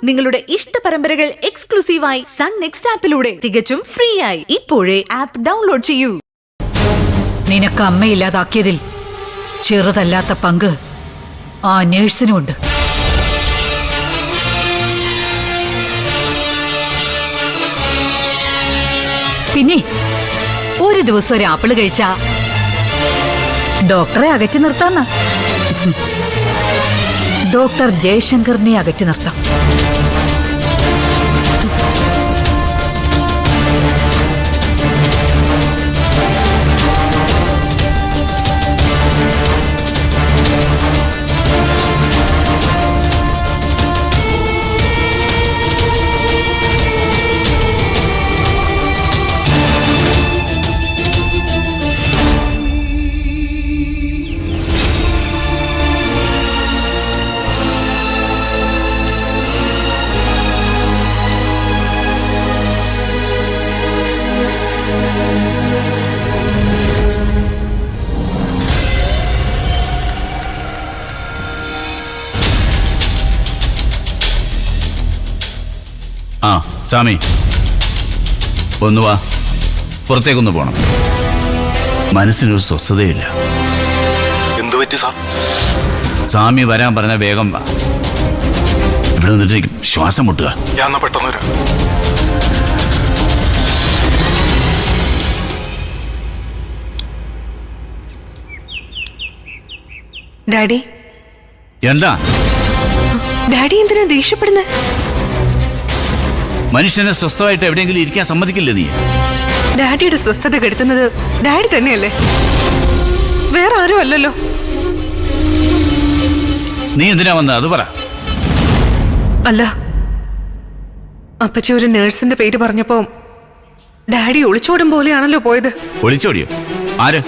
നിങ്ങളുടെ ഇഷ്ട പരമ്പരകൾ എക്സ്ക്ലൂസീവായി സൺ നെക്സ്റ്റ് ആപ്പിലൂടെ തികച്ചും ഫ്രീ ആയി ഇപ്പോഴേ ആപ്പ് ഡൗൺലോഡ് ചെയ്യൂ. നിനക്ക് അമ്മയില്ലാതാക്കിയതിൽ ചെറുതല്ലാത്ത പങ്ക് ആ നേഴ്സിനുമുണ്ട്. പിന്നെ ഒരു ദിവസം ഒരു ആപ്പിള് കഴിച്ചാ ഡോക്ടറെ അകറ്റി നിർത്താന്ന. ഡോക്ടർ ജയശങ്കറിനെ അകറ്റി നിർത്താം. ആ സ്വാമി, ഒന്ന് വാ, പുറത്തേക്കൊന്ന് പോണം. മനസ്സിനൊരു സ്വസ്ഥതയില്ല. എന്തു പറ്റി സാർ? സ്വാമി വരാൻ പറഞ്ഞ വേഗം വാ. ഇവിടെ നിന്നിട്ട് ശ്വാസം മുട്ടുക. ഞാൻ പെട്ടെന്ന് വരാം. ഡാഡി, എന്താ ഡാഡി എന്തിനാ ദേഷ്യപ്പെടുന്നത്? മനുഷ്യനെ സ്വസ്ഥമായിട്ട് എവിടെയെങ്കിലും ഇരിക്കാൻ സമ്മതിക്കില്ല നീ. ഡാഡിയുടെ സ്വസ്ഥത കെടുത്തുന്നത് ഡാഡി തന്നെയല്ലേ, വേറെ ആരും അല്ലല്ലോ. നീ എന്തിനാ വന്നത് അത് പറ. അല്ല, അപ്പച്ചി ഒരു നേഴ്സിന്റെ പേര് പറഞ്ഞപ്പോ ഡാഡി ഒളിച്ചോടും പോലെയാണല്ലോ പോയത്. ഒളിച്ചോടിയോ? ആര്?